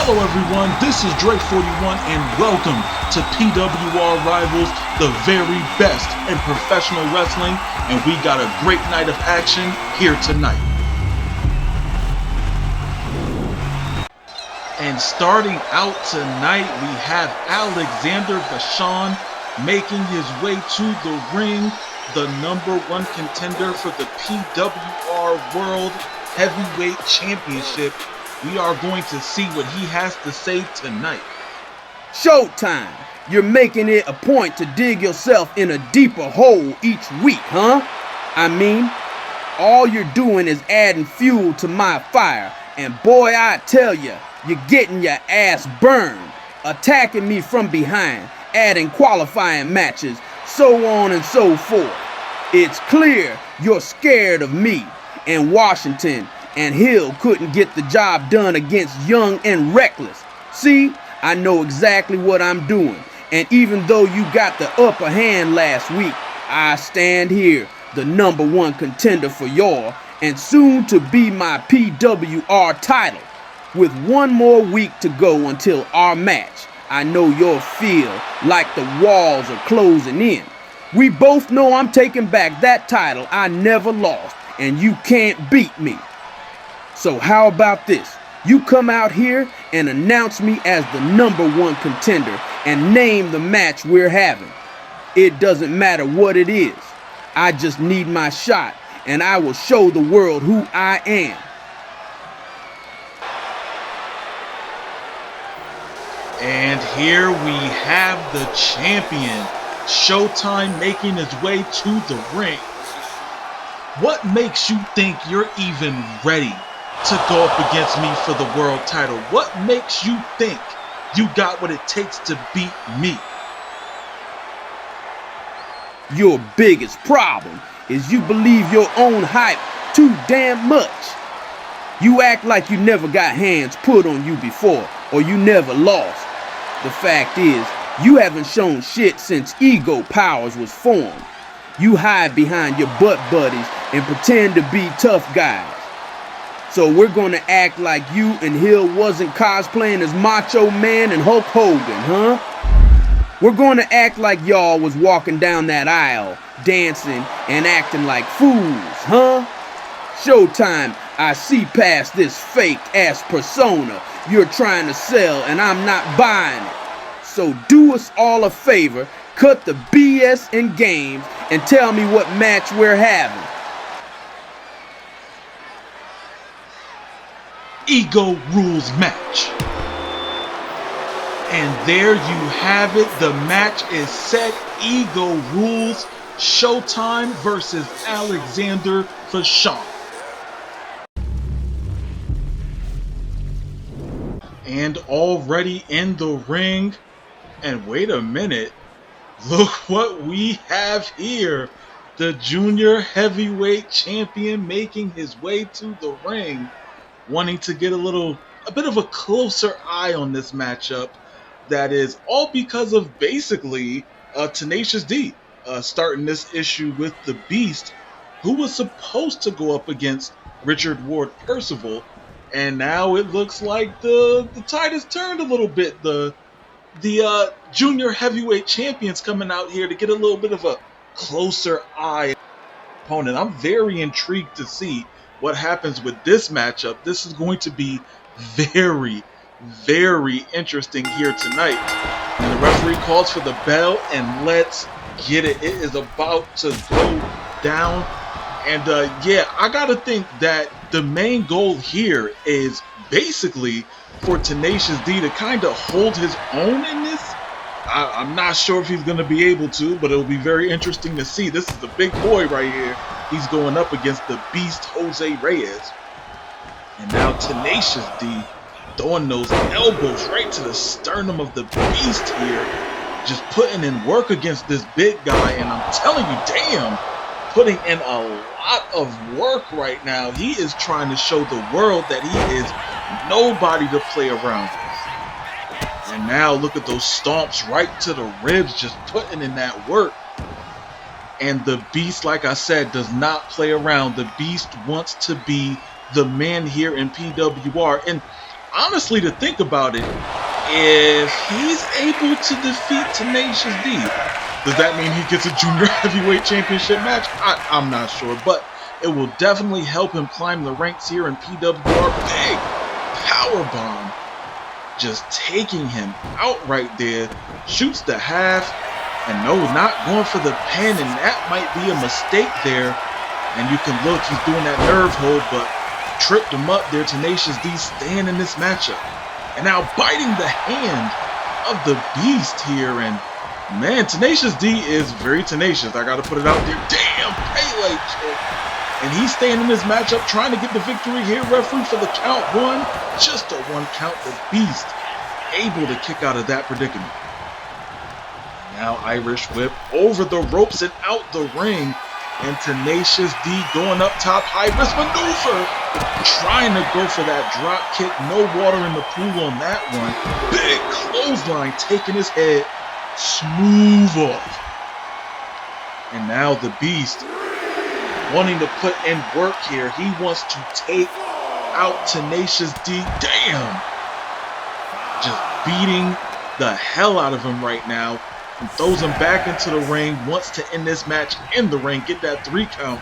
Hello everyone, this is Drake41 and welcome to PWR Rivals, the very best in professional wrestling, and we got a great night of action here tonight. And starting out tonight, we have Alexander Vachon making his way to the ring, the #1 contender for the PWR World Heavyweight Championship. We are going to see what he has to say tonight. Showtime! You're making it a point to dig yourself in a deeper hole each week, huh? I mean, all you're doing is adding fuel to my fire, and boy, I tell ya, you're getting your ass burned, attacking me from behind, adding qualifying matches, so on and so forth. It's clear you're scared of me, and Washington and Hill couldn't get the job done against Young and Reckless. See, I know exactly what I'm doing, and even though you got the upper hand last week, I stand here, the #1 contender for your, and soon to be my PWR title. With one more week to go until our match, I know you'll feel like the walls are closing in. We both know I'm taking back that title I never lost, and you can't beat me. So how about this? You come out here and announce me as the #1 contender and name the match we're having. It doesn't matter what it is. I just need my shot, and I will show the world who I am. And here we have the champion, Showtime, making his way to the ring. What makes you think you're even ready to go up against me for the world title? What makes you think you got what it takes to beat me? Your biggest problem is you believe your own hype too damn much. You act like you never got hands put on you before, or you never lost. The fact is, you haven't shown shit since Ego Powers was formed. You hide behind your butt buddies and pretend to be tough guys. So we're gonna act like you and Hill wasn't cosplaying as Macho Man and Hulk Hogan, huh? We're gonna act like y'all was walking down that aisle, dancing and acting like fools, huh? Showtime, I see past this fake-ass persona you're trying to sell, and I'm not buying it. So do us all a favor, cut the BS and games, and tell me what match we're having. Ego Rules match. And there you have it. The match is set. Ego Rules. Showtime versus Alexander Vachon. And already in the ring. And wait a minute. Look what we have here. The junior heavyweight champion making his way to the ring, wanting to get a bit of a closer eye on this matchup. That is all because of basically Tenacious D starting this issue with the Beast, who was supposed to go up against Richard Ward Percival, and now it looks like the tide has turned a little bit. The junior heavyweight champions coming out here to get a little bit of a closer eye opponent. I'm very intrigued to see what happens with this matchup. This is going to be very, very interesting here tonight. And the referee calls for the bell, and let's get it. It is about to go down. And yeah, I gotta think that the main goal here is basically for Tenacious D to kind of hold his own in this. I'm not sure if he's going to be able to, but it'll be very interesting to see. This is the big boy right here. He's going up against the Beast, Jose Reyes. And now Tenacious D throwing those elbows right to the sternum of the Beast here. Just putting in work against this big guy. And I'm telling you, damn, putting in a lot of work right now. He is trying to show the world that he is nobody to play around with. And now look at those stomps right to the ribs, just putting in that work. And the Beast, like I said, does not play around. The Beast wants to be the man here in PWR. And honestly, to think about it, if he's able to defeat Tenacious D, does that mean he gets a junior heavyweight championship match? I'm not sure, but it will definitely help him climb the ranks here in PWR. Big power bomb, just taking him out right there. Shoots the half, and no, not going for the pin, and that might be a mistake there. And you can look, he's doing that nerve hold, but tripped him up there. Tenacious D staying in this matchup. And now biting the hand of the Beast here. And man, Tenacious D is very tenacious. I got to put it out there. Damn, Pele kick. And he's staying in this matchup, trying to get the victory here. Referee for the count one. Just a one count. The Beast able to kick out of that predicament. Now Irish whip over the ropes and out the ring. And Tenacious D going up top, high risk maneuver. Trying to go for that drop kick. No water in the pool on that one. Big clothesline taking his head smooth off. And now the Beast wanting to put in work here. He wants to take out Tenacious D. Damn. Just beating the hell out of him right now. And throws him back into the ring, wants to end this match in the ring, get that 3 count.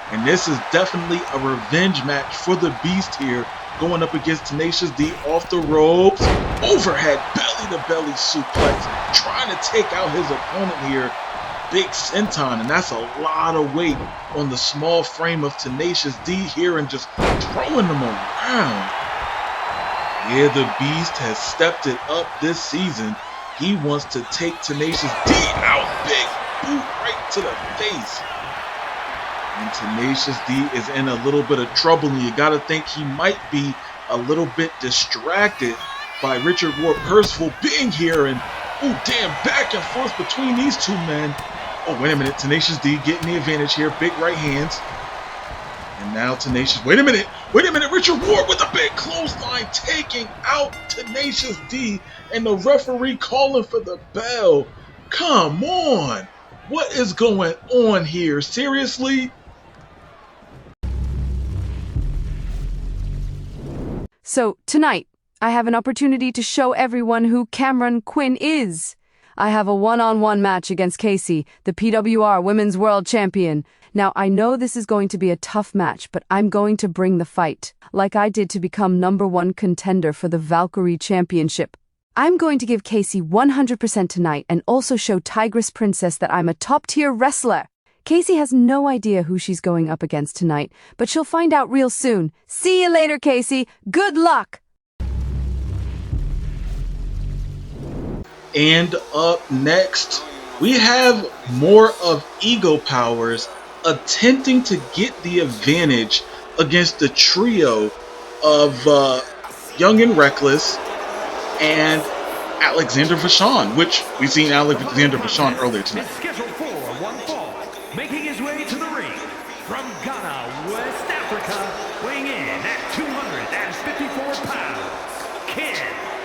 And this is definitely a revenge match for the Beast here, going up against Tenacious D off the ropes. Overhead belly-to-belly suplex, trying to take out his opponent here. Big senton, and that's a lot of weight on the small frame of Tenacious D here, and just throwing them around. Yeah, the Beast has stepped it up this season. He wants to take Tenacious D out. Big boot right to the face. And Tenacious D is in a little bit of trouble, and you gotta think he might be a little bit distracted by Richard Ward Percival being here. And oh damn, back and forth between these two men. Oh wait a minute, Tenacious D getting the advantage here. Big right hands. And now Tenacious, wait a minute, Richard Ward with a big clothesline taking out Tenacious D, and the referee calling for the bell. Come on, what is going on here? Seriously? So tonight, I have an opportunity to show everyone who Cameron Quinn is. I have a one-on-one match against Casey, the PWR Women's World Champion. Now, I know this is going to be a tough match, but I'm going to bring the fight, like I did to become #1 contender for the Valkyrie Championship. I'm going to give Casey 100% tonight and also show Tigress Princess that I'm a top-tier wrestler. Casey has no idea who she's going up against tonight, but she'll find out real soon. See you later, Casey. Good luck! And up next, we have more of Ego Powers attempting to get the advantage against the trio of Young and Reckless and Alexander Vachon, which we've seen Alexander Vachon earlier tonight. Scheduled for one fall, making his way to the ring from Ghana, West Africa, weighing in at 254 pounds, Ken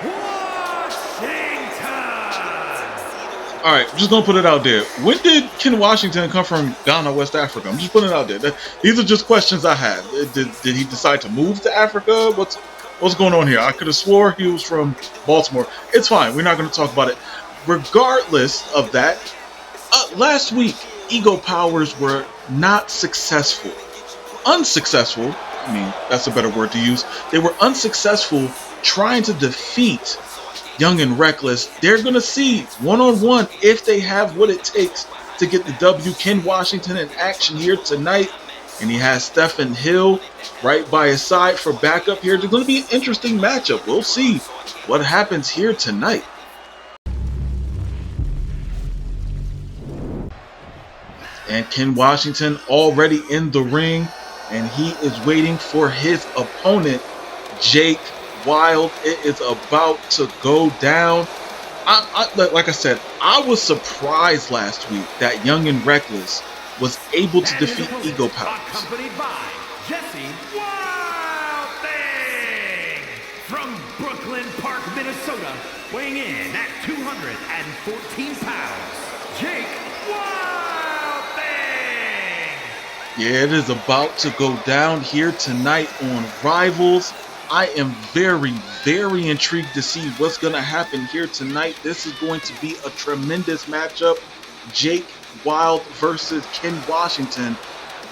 Washington. All right, I'm just gonna put it out there. When did Ken Washington come from Ghana, West Africa? I'm just putting it out there. These are just questions I have. Did he decide to move to Africa? What's going on here? I could have swore he was from Baltimore. It's fine. We're not going to talk about it. Regardless of that, last week, Ego Powers were not successful. Unsuccessful. I mean, that's a better word to use. They were unsuccessful trying to defeat Young and Reckless. They're going to see one-on-one if they have what it takes to get the W. Ken Washington in action here tonight. And he has Stephen Hill right by his side for backup here. It's going to be an interesting matchup. We'll see what happens here tonight. And Ken Washington already in the ring. And he is waiting for his opponent, Jake Wild. It is about to go down. Like I said, I was surprised last week that Young and Reckless was able to defeat Ego Powers. Accompanied by Jesse Wild Thing from Brooklyn Park, Minnesota, weighing in at 214 pounds, Jake Wild Thing. Yeah, it is about to go down here tonight on Rivals. I am very, very intrigued to see what's going to happen here tonight. This is going to be a tremendous matchup. Jake Wild versus Ken Washington.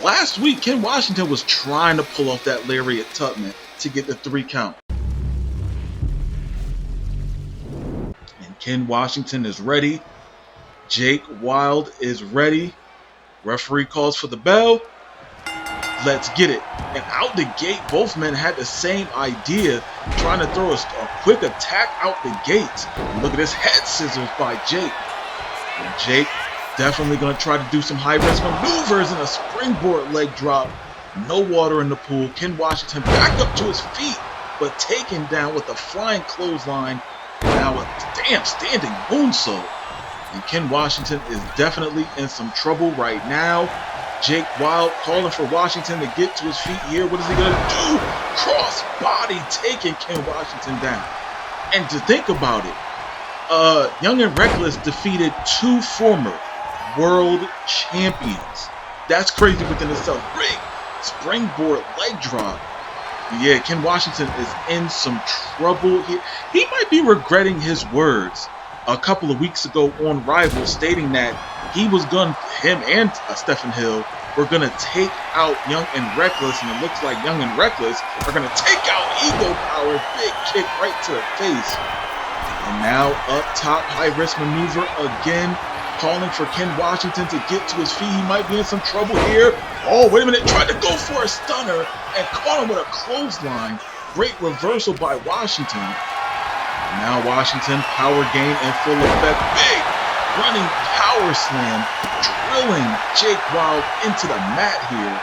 Last week, Ken Washington was trying to pull off that lariat Tubman to get the 3 count. And Ken Washington is ready. Jake Wild is ready. Referee calls for the bell. Let's get it. And out the gate, both men had the same idea, trying to throw a quick attack out the gates. And look at this head scissors by Jake. And Jake definitely going to try to do some high-risk maneuvers and a springboard leg drop. No water in the pool. Ken Washington back up to his feet, but taken down with a flying clothesline. Now a damn standing moonsault. And Ken Washington is definitely in some trouble right now. Jake Wild calling for Washington to get to his feet here. What is he going to do? Cross body taking Ken Washington down. And to think about it, Young and Reckless defeated 2 former world champions. That's crazy within itself. Big springboard leg drop. Yeah, Ken Washington is in some trouble here. He might be regretting his words a couple of weeks ago on Rival, stating that him and Stephen Hill were going to take out Young and Reckless, and it looks like Young and Reckless are going to take out Ego Power. Big kick right to the face. And now up top, high-risk maneuver again, calling for Ken Washington to get to his feet. He might be in some trouble here. Oh, wait a minute. Tried to go for a stunner and caught him with a clothesline. Great reversal by Washington. Now Washington, power game in full effect. Big running power slam, drilling Jake Wild into the mat here.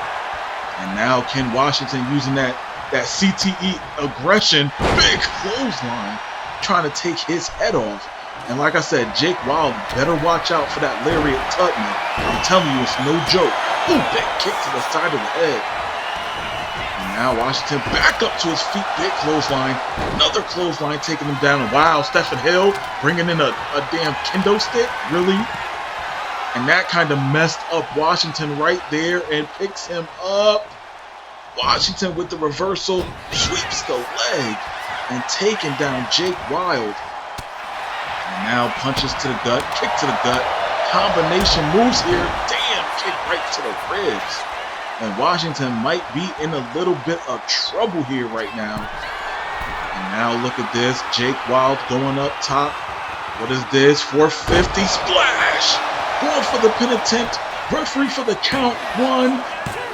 And now Ken Washington using that CTE aggression. Big clothesline, trying to take his head off. And like I said, Jake Wild better watch out for that lariat Tubman. I'm telling you, it's no joke. Ooh, big kick to the side of the head. And now Washington back up to his feet. Big clothesline. Another clothesline taking him down. Wow, Stephen Hill bringing in a damn kendo stick. Really? And that kind of messed up Washington right there and picks him up. Washington with the reversal sweeps the leg and taking down Jake Wild. And now punches to the gut, kick to the gut, combination moves here. Damn, kick right to the ribs. And Washington might be in a little bit of trouble here right now. And now look at this, Jake Wild going up top. What is this? 450 splash. Going for the pin attempt. Referee for the count. 1,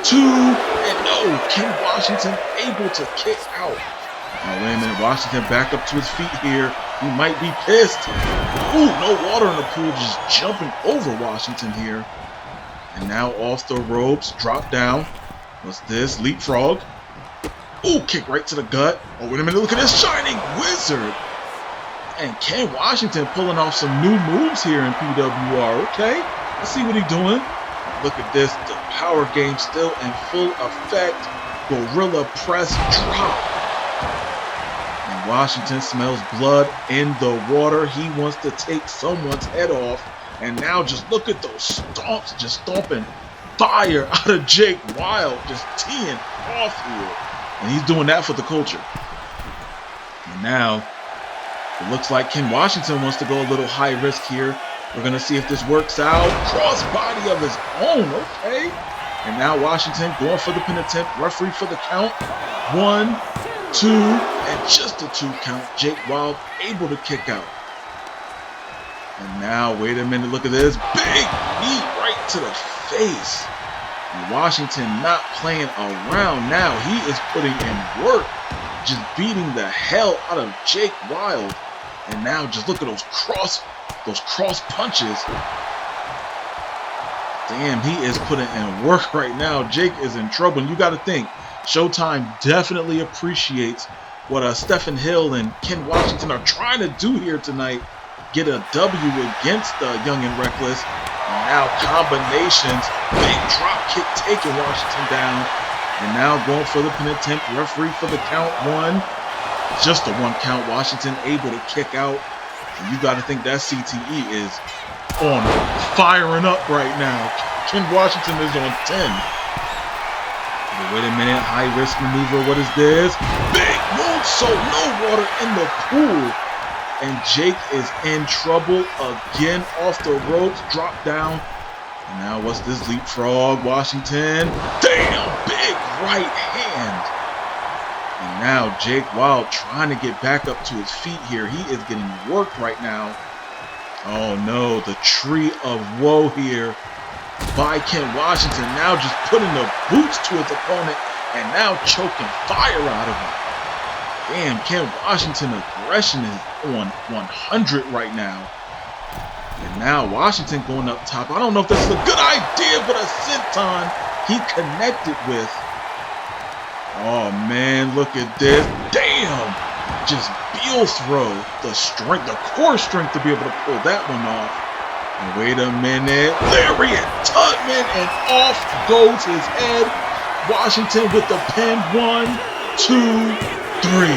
2, and no. Ken Washington able to kick out. Now wait a minute. Washington back up to his feet here. He might be pissed. Ooh, no water in the pool. Just jumping over Washington here. And now off the ropes. Drop down. What's this? Leapfrog. Ooh, kick right to the gut. Oh, wait a minute. Look at this shining wizard. And Ken Washington pulling off some new moves here in PWR. Okay, let's see what he's doing. Look at this. The power game still in full effect. Gorilla press drop. And Washington smells blood in the water. He wants to take someone's head off. And now just look at those stomps. Just stomping fire out of Jake Wild. Just teeing off here. And he's doing that for the culture. And now it looks like Ken Washington wants to go a little high risk here. We're going to see if this works out. Cross body of his own. Okay. And now Washington going for the pin attempt. Referee for the count. 1, 2, and just a 2 count. Jake Wild able to kick out. And now, wait a minute. Look at this. Big knee right to the face. And Washington not playing around now. He is putting in work. Just beating the hell out of Jake Wild. And now just look at those cross punches. Damn, he is putting in work right now. Jake is in trouble. And you got to think, Showtime definitely appreciates what Stephen Hill and Ken Washington are trying to do here tonight. Get a W against Young and Reckless. And now combinations. Big drop kick taking Washington down. And now going for the pin attempt. Referee for the count. 1. Just a 1 count. Washington able to kick out. And you got to think that CTE is on firing up right now. Ken Washington is on 10. But wait a minute. High risk maneuver. What is this? Big move. so no water in the pool. And Jake is in trouble again off the ropes, drop down. And now what's this leapfrog, Washington? Damn, big right hand. And now Jake Wild trying to get back up to his feet here. He is getting worked right now. Oh no, the tree of woe here by Ken Washington. Now just putting the boots to his opponent and now choking fire out of him. Damn, Ken Washington aggression is on 100 right now. And now Washington going up top. I don't know if this is a good idea, but a senton he connected with. Oh man, look at this. Damn! Just Beal throw. The strength, the core strength to be able to pull that one off. And wait a minute. Lariat Tubman, and off goes his head. Washington with the pin. 1, 2, 3.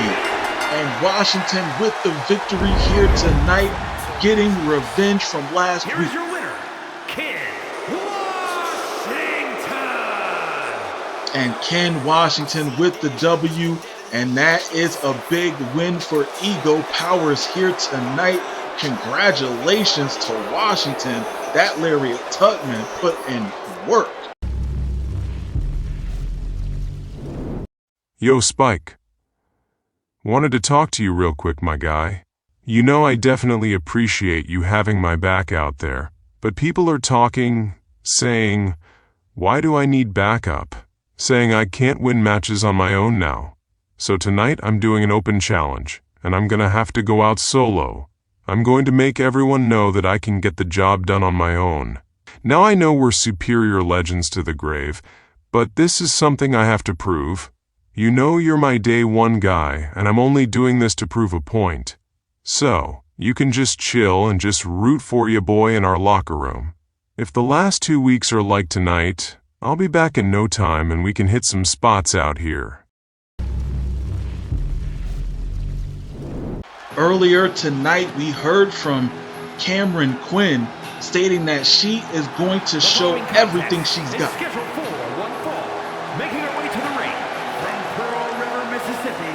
And Washington with the victory here tonight, getting revenge from last week. Here's your winner, Ken Washington. And Ken Washington with the W, and that is a big win for Ego Powers here tonight. Congratulations to Washington. That Lariat Tubman put in work. Yo, Spike. Wanted to talk to you real quick, my guy. You know I definitely appreciate you having my back out there, but people are talking, saying, why do I need backup? Saying I can't win matches on my own now. So tonight I'm doing an open challenge, and I'm gonna have to go out solo. I'm going to make everyone know that I can get the job done on my own. Now I know we're superior legends to the grave, but this is something I have to prove. You know you're my day one guy, and I'm only doing this to prove a point. So, you can just chill and just root for ya boy in our locker room. If the last 2 weeks are like tonight, I'll be back in no time and we can hit some spots out here. Earlier tonight, we heard from Cameron Quinn stating that she is going to show everything she's got. Scheduled for one fall, making her way to the ring from Pearl River, Mississippi,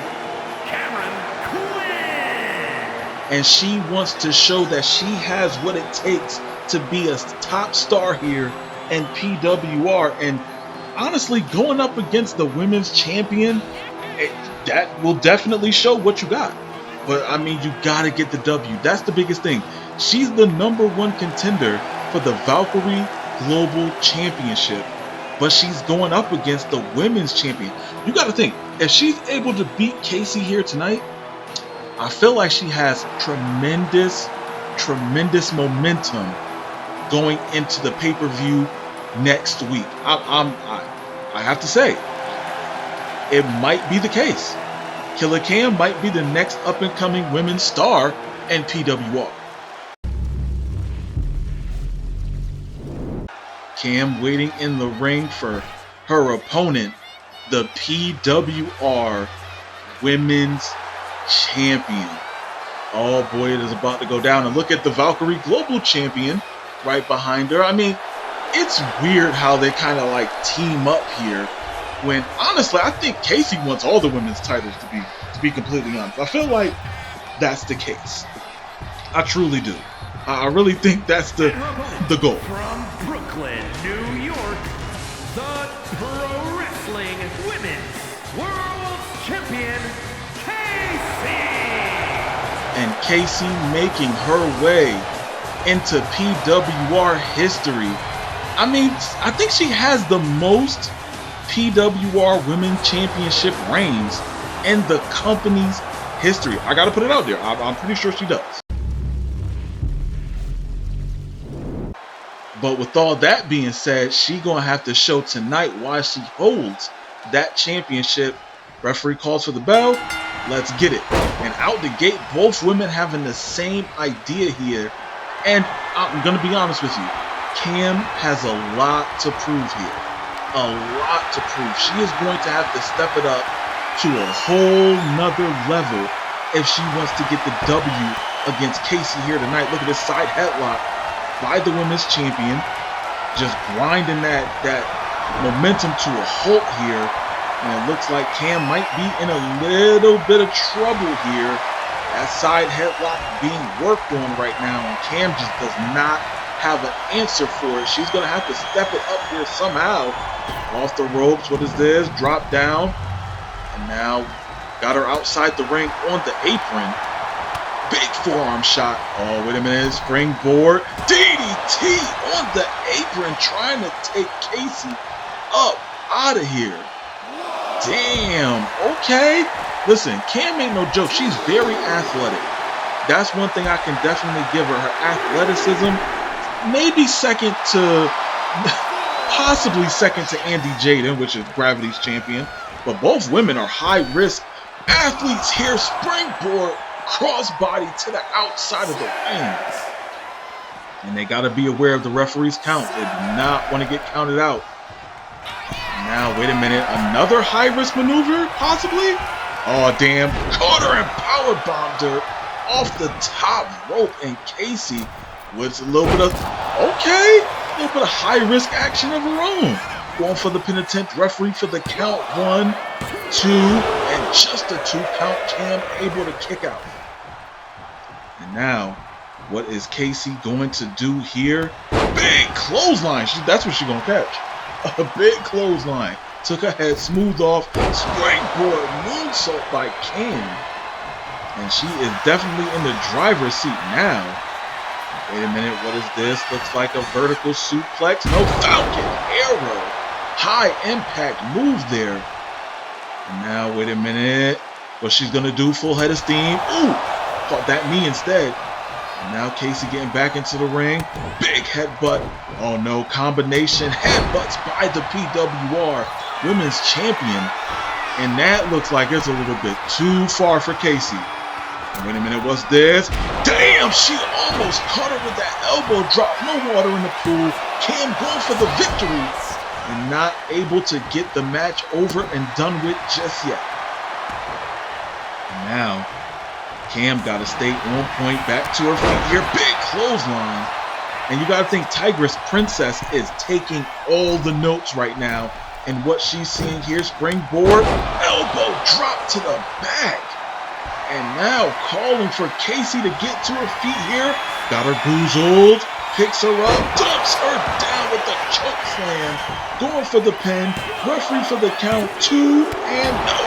Cameron Quinn. And she wants to show that she has what it takes to be a top star here in PWR. And honestly, going up against the women's champion, that will definitely show what you got. But I mean, you gotta get the W. That's the biggest thing. She's the #1 contender for the Valkyrie Global Championship, but she's going up against the women's champion. You gotta think, if she's able to beat Casey here tonight, I feel like she has tremendous momentum going into the pay-per-view next week. I have to say, it might be the case. Killer Cam might be the next up-and-coming women's star in PWR. Cam waiting in the ring for her opponent, the PWR Women's Champion. Oh boy, it is about to go down. And look at the Valkyrie Global Champion right behind her. I mean, it's weird how they kind of like team up here, when honestly I think Casey wants all the women's titles, to be completely honest. I feel like that's the case. I truly do. I really think that's the goal. From Brooklyn, New York, the Pro Wrestling Women's World Champion, Casey. And Casey making her way into PWR history. I mean, I think she has the most PWR Women's Championship reigns in the company's history. I gotta put it out there. I'm pretty sure she does. But with all that being said, she gonna have to show tonight why she holds that championship. Referee calls for the bell. Let's get it. And out the gate, both women having the same idea here. And I'm gonna be honest with you, Cam has a lot to prove here. A lot to prove. She is going to have to step it up to a whole nother level if she wants to get the W against Casey here tonight. Look at this side headlock by the women's champion, just grinding that momentum to a halt here. And it looks like Cam might be in a little bit of trouble here. That side headlock being worked on right now, and Cam just does not have an answer for it. She's going to have to step it up here somehow. Off the ropes. What is this? Drop down. And now got her outside the ring on the apron. Big forearm shot. Oh, wait a minute. Springboard. DDT on the apron, trying to take Casey up out of here. Damn. Okay. Listen, Cam ain't no joke. She's very athletic. That's one thing I can definitely give her. Her athleticism, maybe second to, possibly second to Andy Jaden, which is Gravity's champion. But both women are high-risk athletes here. Springboard, crossbody to the outside of the ring. And they got to be aware of the referee's count. They do not want to get counted out. Now, wait a minute. Another high-risk maneuver, possibly? Oh, damn. Caught her and powerbombed her off the top rope. And Casey with a little bit of, okay, a little bit of high-risk action of her own. Going for the penitent. Referee for the count. 1, 2, and just a 2 count. Cam able to kick out. And now, what is Casey going to do here? Big clothesline. That's what she's going to catch. A big clothesline. Took her head smooth off. Springboard moonsault by Cam. And she is definitely in the driver's seat now. Wait a minute. What is this? Looks like a vertical suplex. No, Falcon Arrow. High impact move there. And now, wait a minute. What she's going to do? Full head of steam. Ooh. Caught that knee instead. And now Casey getting back into the ring. Big headbutt. Oh no, combination headbutts by the PWR Women's Champion. And that looks like it's a little bit too far for Casey. And wait a minute, what's this? Damn, she almost caught her with that elbow drop. No water in the pool. Cam going for the victory. And not able to get the match over and done with just yet. And now, Cam got to stay on point, back to her feet here. Big clothesline. And you got to think Tigress Princess is taking all the notes right now. And what she's seeing here, springboard, elbow drop to the back. And now calling for Casey to get to her feet here. Got her boozled, picks her up, dumps her down with the choke slam. Going for the pin, referee for the count, 2, and no.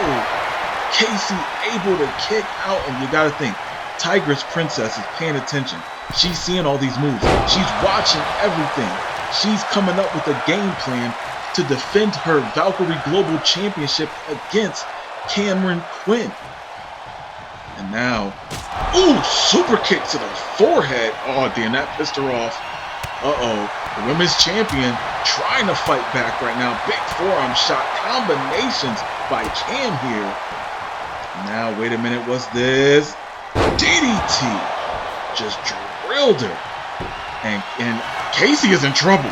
Casey able to kick out, and you gotta think, Tigress Princess is paying attention. She's seeing all these moves. She's watching everything. She's coming up with a game plan to defend her Valkyrie Global Championship against Cameron Quinn. And now, ooh, super kick to the forehead. Oh, damn, that pissed her off. Uh-oh, the women's champion trying to fight back right now. Big forearm shot combinations by Cam here. Now, wait a minute, what's this? DDT. Just drilled her. And Casey is in trouble.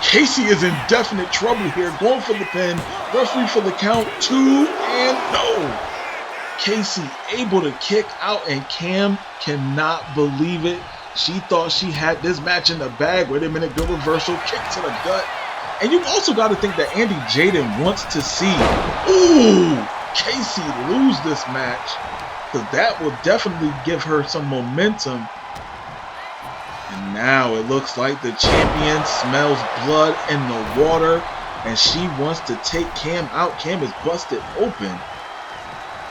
Casey is in definite trouble here. Going for the pin. Referee for the count. 2, and no. Casey able to kick out, and Cam cannot believe it. She thought she had this match in the bag. Wait a minute, good reversal. Kick to the gut. And you also got to think that Andy Jaden wants to see, ooh, Casey lose this match, because that will definitely give her some momentum. And now it looks like the champion smells blood in the water, and she wants to take Cam out. Cam is busted open.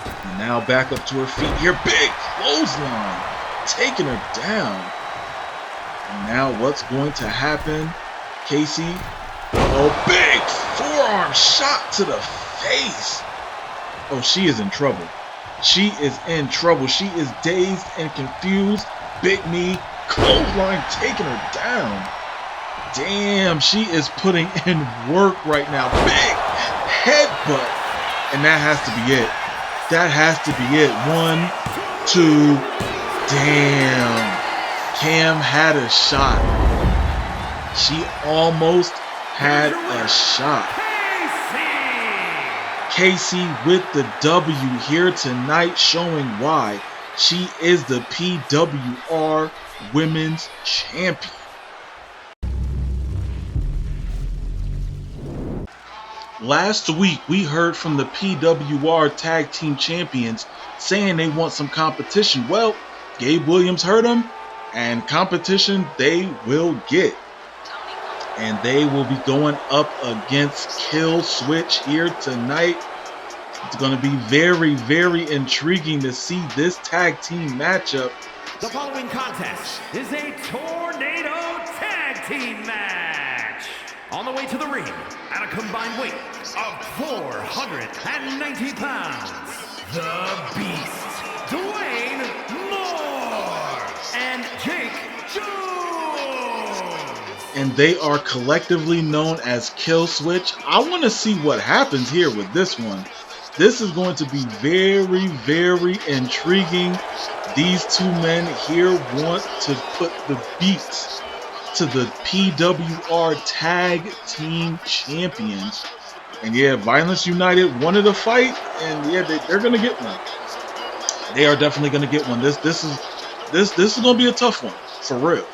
And now back up to her feet here. Big clothesline, taking her down. And now what's going to happen? Casey, big forearm shot to the face. Oh, she is in trouble. She is in trouble. She is dazed and confused. Big knee, clothesline taking her down. Damn, she is putting in work right now. Big headbutt. And that has to be it. That has to be it. 1, 2. Damn. Cam had a shot. She almost had a shot. Casey with the W here tonight, showing why she is the PWR Women's Champion. Last week, we heard from the PWR Tag Team Champions saying they want some competition. Well, Gabe Williams heard them, and competition they will get. And they will be going up against Kill Switch here tonight. It's going to be very, very intriguing to see this tag team matchup. The following contest is a tornado tag team match. On the way to the ring, at a combined weight of 490 pounds, the Beast, Dwayne Moore, and Jake Jones. And they are collectively known as Kill Switch. I want to see what happens here with this one. This is going to be very, very intriguing. These two men here want to put the beats to the PWR Tag Team Champions. And yeah, Violence United wanted a fight, and yeah, they're gonna get one. They are definitely gonna get one. This is gonna be a tough one, for real.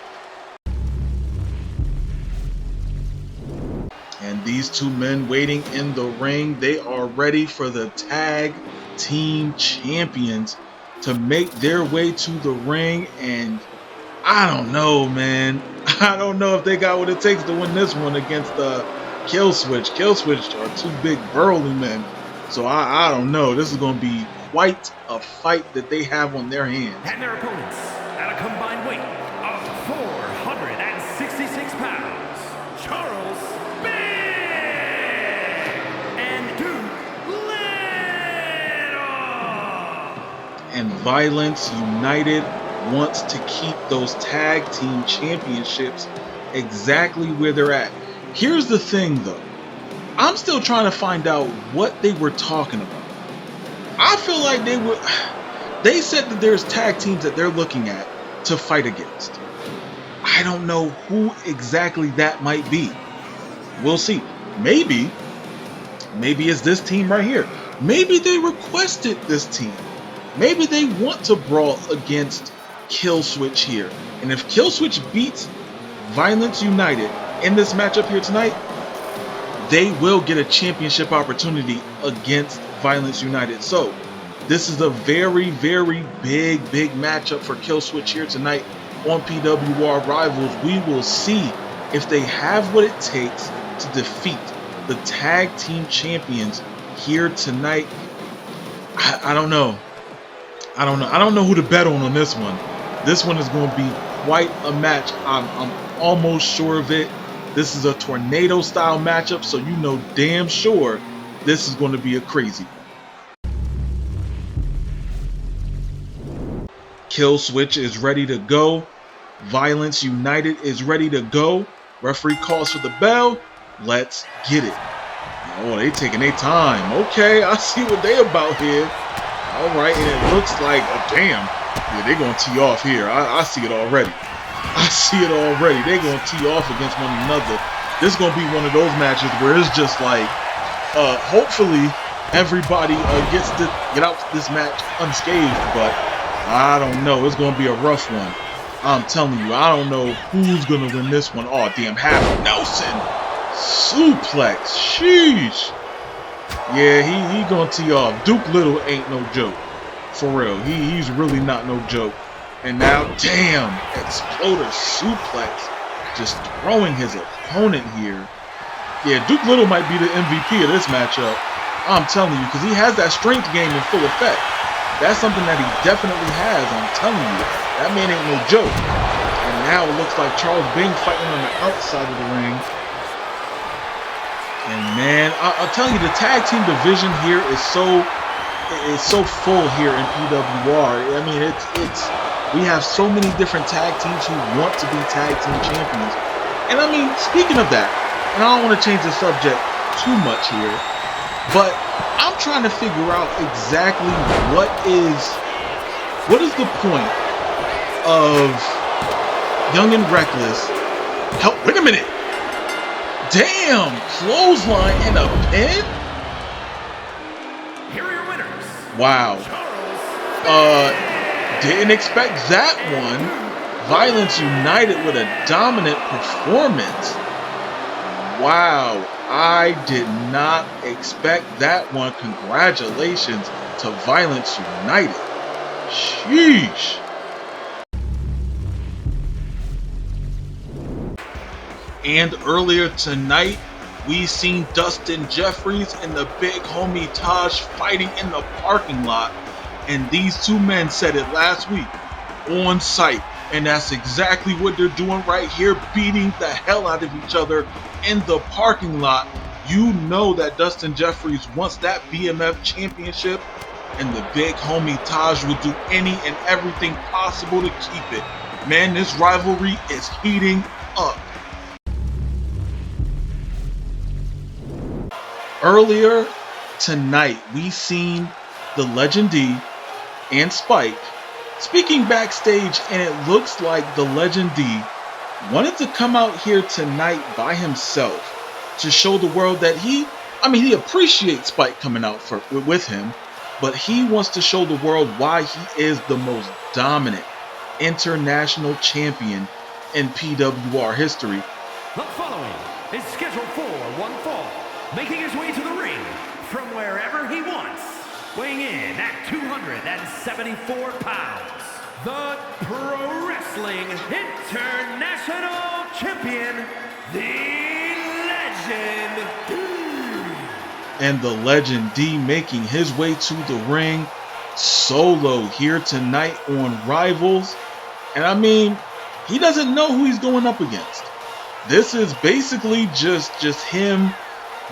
And these two men waiting in the ring, they are ready for the Tag Team Champions to make their way to the ring. And I don't know, man. I don't know if they got what it takes to win this one against Kill Switch. Kill Switch are two big burly men. So I don't know. This is going to be quite a fight that they have on their hands. And their opponents, at a combined weight of 466 pounds, Charles Big and Duke Little. And Violence United wants to keep those tag team championships exactly where they're at. Here's the thing though. I'm still trying to find out what they were talking about. I feel like they said that there's tag teams that they're looking at to fight against. I don't know who exactly that might be. We'll see. Maybe it's this team right here. Maybe they requested this team. Maybe they want to brawl against Kill Switch here. And if Kill Switch beats Violence United in this matchup here tonight, they will get a championship opportunity against Violence United. So this is a very, very big matchup for Kill Switch here tonight on PWR Rivals. We will see if they have what it takes to defeat the tag team champions here tonight. I don't know. I don't know who to bet on this one. This one is going to be quite a match. I'm almost sure of it. This is a tornado style matchup, so you know damn sure this is going to be a crazy one. Kill Switch is ready to go. Violence United is ready to go. Referee calls for the bell. Let's get it. Oh, they taking their time. Okay, I see what they about here. All right, and it looks like, oh, damn. Yeah, they're going to tee off here. I see it already. I see it already. They're going to tee off against one another. This is going to be one of those matches where it's just like, hopefully everybody gets to get out this match unscathed, but I don't know. It's going to be a rough one. I'm telling you, I don't know who's going to win this one. Oh, damn, Half Nelson. Suplex. Sheesh. Yeah, he going to tee off. Duke Little ain't no joke. For real. He's really not no joke. And now, damn, Exploder Suplex, just throwing his opponent here. Yeah, Duke Little might be the MVP of this matchup. I'm telling you, because he has that strength game in full effect. That's something that he definitely has, I'm telling you. That man ain't no joke. And now it looks like Charles Bing fighting on the outside of the ring. And man, I'll tell you, the tag team division here is so full here in PWR. I mean, we have so many different tag teams who want to be tag team champions. And I mean, speaking of that, and I don't want to change the subject too much here, but I'm trying to figure out exactly what is the point of Young and Reckless. Wait a minute. Damn, clothesline and a pin? Here are your winners. Wow. Didn't expect that one. Violence United with a dominant performance. Wow. I did not expect that one. Congratulations to Violence United. Sheesh. And earlier tonight, we seen Dustin Jeffries and the big homie Taj fighting in the parking lot. And these two men said it last week on site. And that's exactly what they're doing right here, beating the hell out of each other in the parking lot. You know that Dustin Jeffries wants that BMF championship, and the big homie Taj will do any and everything possible to keep it. Man, this rivalry is heating up. Earlier tonight, we seen the Legend D and Spike speaking backstage, and it looks like the Legend D wanted to come out here tonight by himself to show the world that he appreciates Spike coming out with him, but he wants to show the world why he is the most dominant international champion in PWR history. The following is scheduled for one fall, making his way to the ring from wherever he wants, weighing in at 274 pounds, the Pro Wrestling International Champion, the Legend D. And the Legend D making his way to the ring solo here tonight on Rivals. And I mean, he doesn't know who he's going up against. This is basically just him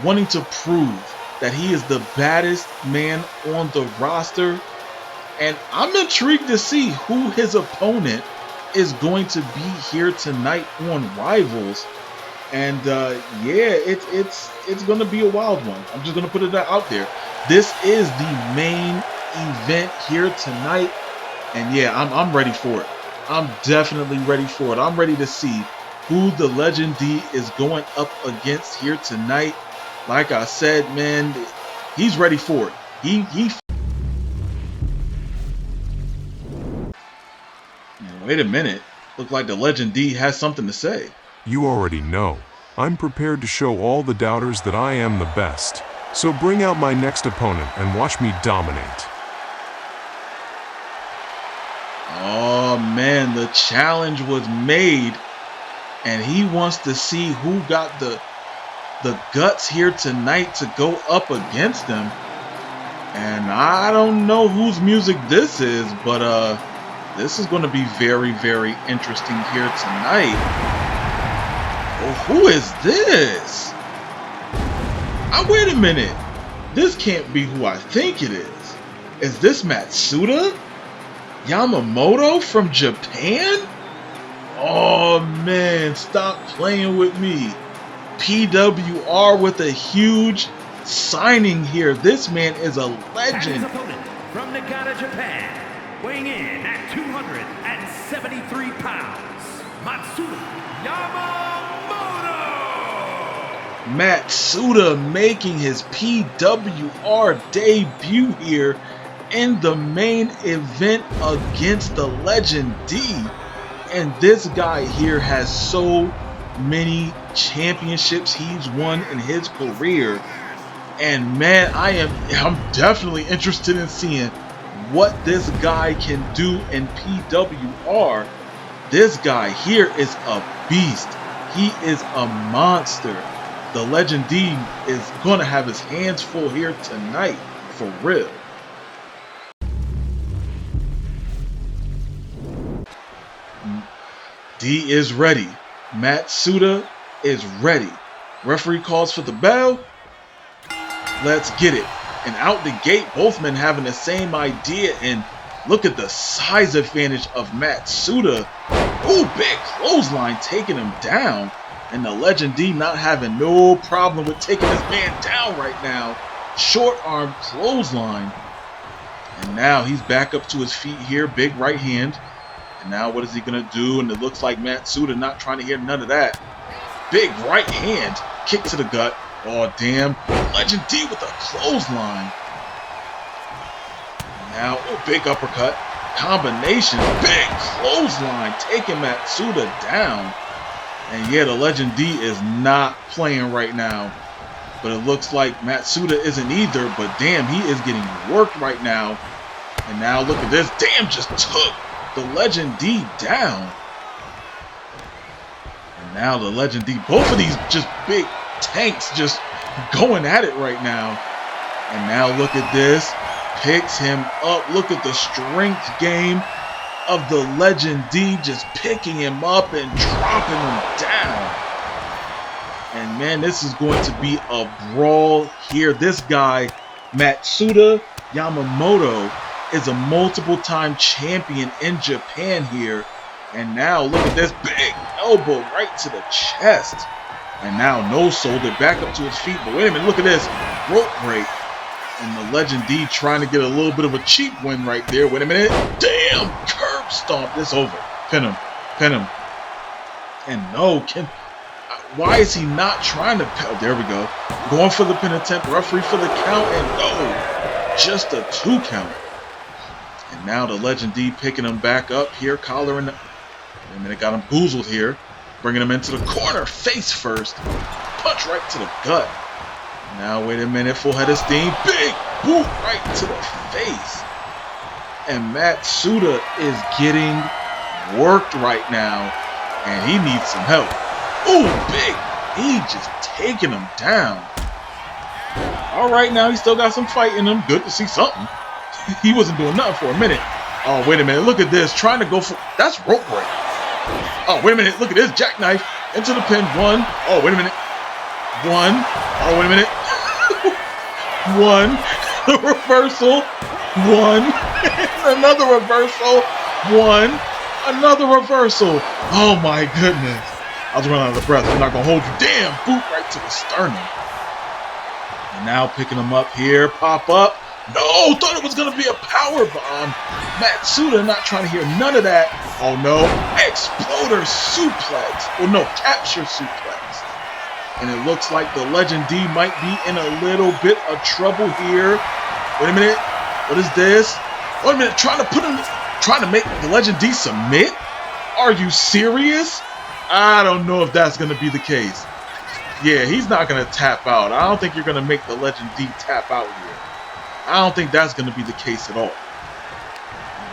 wanting to prove that he is the baddest man on the roster. And I'm intrigued to see who his opponent is going to be here tonight on Rivals. And yeah, it's going to be a wild one. I'm just going to put it out there. This is the main event here tonight. And yeah, I'm ready for it. I'm definitely ready for it. I'm ready to see who the Legend D is going up against here tonight. Like I said, man, he's ready for it. Wait a minute. Look like the Legend D has something to say. You already know. I'm prepared to show all the doubters that I am the best. So bring out my next opponent and watch me dominate. Oh man, the challenge was made, and he wants to see who got the guts here tonight to go up against him. And I don't know whose music this is, but this is going to be very, very interesting here tonight. Oh, who is this? Wait a minute. This can't be who I think it is. Is this Matsuda Yamamoto from Japan? Oh man, stop playing with me. PWR with a huge signing here. This man is a legend. His opponent from Nagata, Japan, weighing in at 273 pounds, Matsuda Yamamoto. Matsuda making his PWR debut here in the main event against the Legend D. And this guy here has so many championships he's won in his career. And man, I'm definitely interested in seeing what this guy can do in PWR. This guy here is a beast. He is a monster. The Legend D is going to have his hands full here tonight, for real. D is ready. Matsuda is ready. Referee calls for the bell. Let's get it. And out the gate, both men having the same idea. And look at the size advantage of Matsuda. Ooh, big clothesline taking him down. And the Legend D not having no problem with taking this man down right now. Short arm clothesline. And now he's back up to his feet here. Big right hand. And now what is he going to do? And it looks like Matsuda not trying to hear none of that. Big right hand. Kick to the gut. Oh, damn. Legend D with a clothesline. Now, oh, big uppercut. Combination. Big clothesline. Taking Matsuda down. And yeah, the Legend D is not playing right now. But it looks like Matsuda isn't either. But damn, he is getting worked right now. And now look at this. Damn, just took the Legend D down. And now the Legend D. Both of these just big tanks just going at it right now. And now look at this. Picks him up. Look at the strength game of the Legend D, just picking him up and dropping him down. And man, this is going to be a brawl here. This guy, Matsuda Yamamoto, is a multiple-time champion in Japan here. And now look at this big elbow right to the chest. And now no shoulder back up to his feet. But wait a minute, look at this rope break. And the Legend D trying to get a little bit of a cheap win right there. Wait a minute. Damn, curb stomp. It's over. Pin him. Pin him. And no, why is he not trying to? There we go. Going for the pin attempt. Referee for the count. And no, just a 2 count. And now the Legend D picking him back up here. Collaring. Wait a minute. Got him goozled here. Bringing him into the corner. Face first. Punch right to the gut. Now, wait a minute, full head of steam. Big boot right to the face. And Matsuda is getting worked right now. And he needs some help. Ooh, big. He just taking him down. All right, now he still got some fight in him. Good to see something. He wasn't doing nothing for a minute. Oh, wait a minute. Look at this. Trying to go for... That's rope break. Oh, wait a minute. Look at this. Jackknife into the pin. 1. Oh, wait a minute. 1. Oh, wait a minute. 1. The reversal. 1. Another reversal. 1. Another reversal. Oh, my goodness. I was running out of breath. I'm not going to hold you. Damn. Boot right to the sternum. And now picking him up here. Pop up. No. Thought it was going to be a power bomb. Matsuda not trying to hear none of that. Oh, no. Exploder suplex. Well, no. Capture suplex. And it looks like the Legend D might be in a little bit of trouble here. Wait a minute. What is this? Wait a minute. Trying to make the Legend D submit? Are you serious? I don't know if that's going to be the case. Yeah, he's not going to tap out. I don't think you're going to make the Legend D tap out here. I don't think that's going to be the case at all.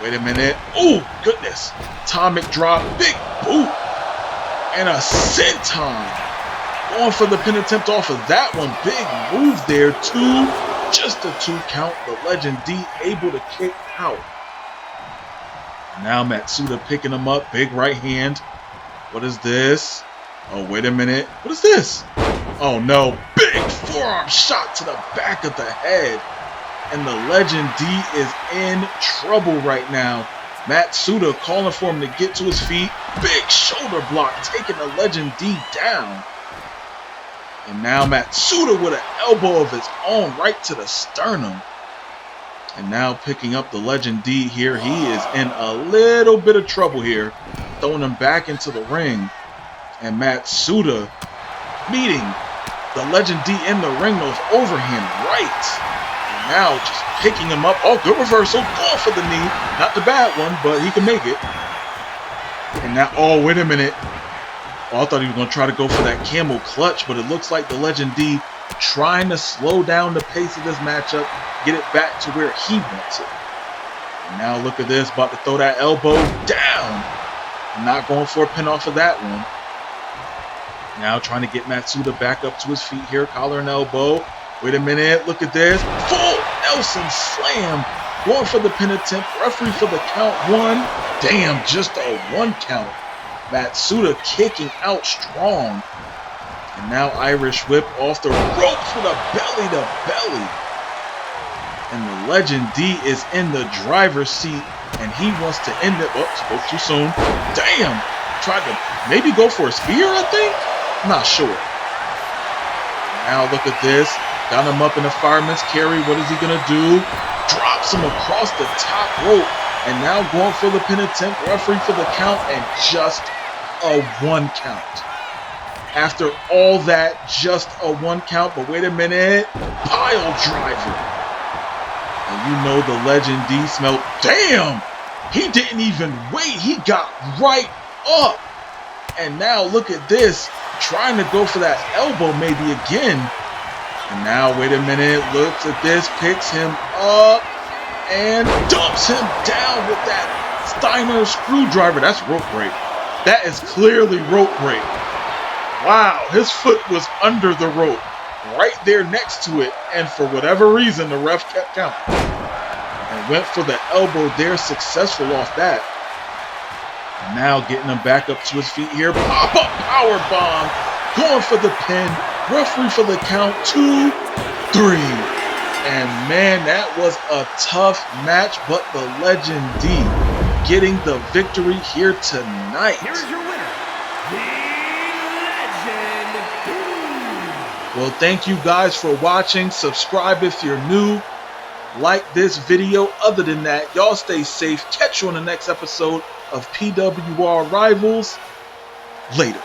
Wait a minute. Oh, goodness. Atomic drop. Big boot. And a senton. Going for the pin attempt off of that one. Big move there. 2. Just a 2 count. The Legend D able to kick out. Now Matsuda picking him up. Big right hand. What is this? Oh, wait a minute. What is this? Oh, no. Big forearm shot to the back of the head. And the Legend D is in trouble right now. Matsuda calling for him to get to his feet. Big shoulder block taking the Legend D down. And now Matsuda with an elbow of his own right to the sternum. And now picking up the Legend D here. He is in a little bit of trouble here. Throwing him back into the ring. And Matsuda meeting the Legend D in the ring. Those overhand rights. And now just picking him up. Oh, good reversal. Going for the knee. Not the bad one, but he can make it. And now, oh, wait a minute. Oh, I thought he was going to try to go for that camel clutch, but it looks like the Legend D trying to slow down the pace of this matchup, get it back to where he wants it. And now look at this, about to throw that elbow down. Not going for a pin off of that one. Now trying to get Matsuda back up to his feet here, collar and elbow. Wait a minute, look at this. Full Nelson slam. Going for the pin attempt, referee for the count. 1. Damn, just a 1 count. Matsuda kicking out strong. And now Irish whip off the ropes with a belly to belly. And the Legend D is in the driver's seat. And he wants to end it. Oh, spoke too soon. Damn. Tried to maybe go for a spear, I think? I'm not sure. Now look at this. Got him up in a fireman's carry. What is he going to do? Drops him across the top rope. And now going for the pin attempt. Referee for the count. And just a 1 count. After all that, just a 1 count. But wait a minute. Pile driver. And you know the Legend D smelled. Damn! He didn't even wait. He got right up. And now look at this. Trying to go for that elbow maybe again. And now, wait a minute, looks at this, picks him up, and dumps him down with that Steiner screwdriver. That's rope break. That is clearly rope break. Wow, his foot was under the rope, right there next to it, and for whatever reason, the ref kept count. And went for the elbow there, successful off that. And now getting him back up to his feet here. Pop-up power bomb. Going for the pin. Referee for the count. 2, 3. And man, that was a tough match, but the Legend D getting the victory here tonight. Here's your winner, the Legend D. Well, thank you guys for watching. Subscribe if you're new. Like this video. Other than that, y'all stay safe. Catch you on the next episode of PWR Rivals. Later.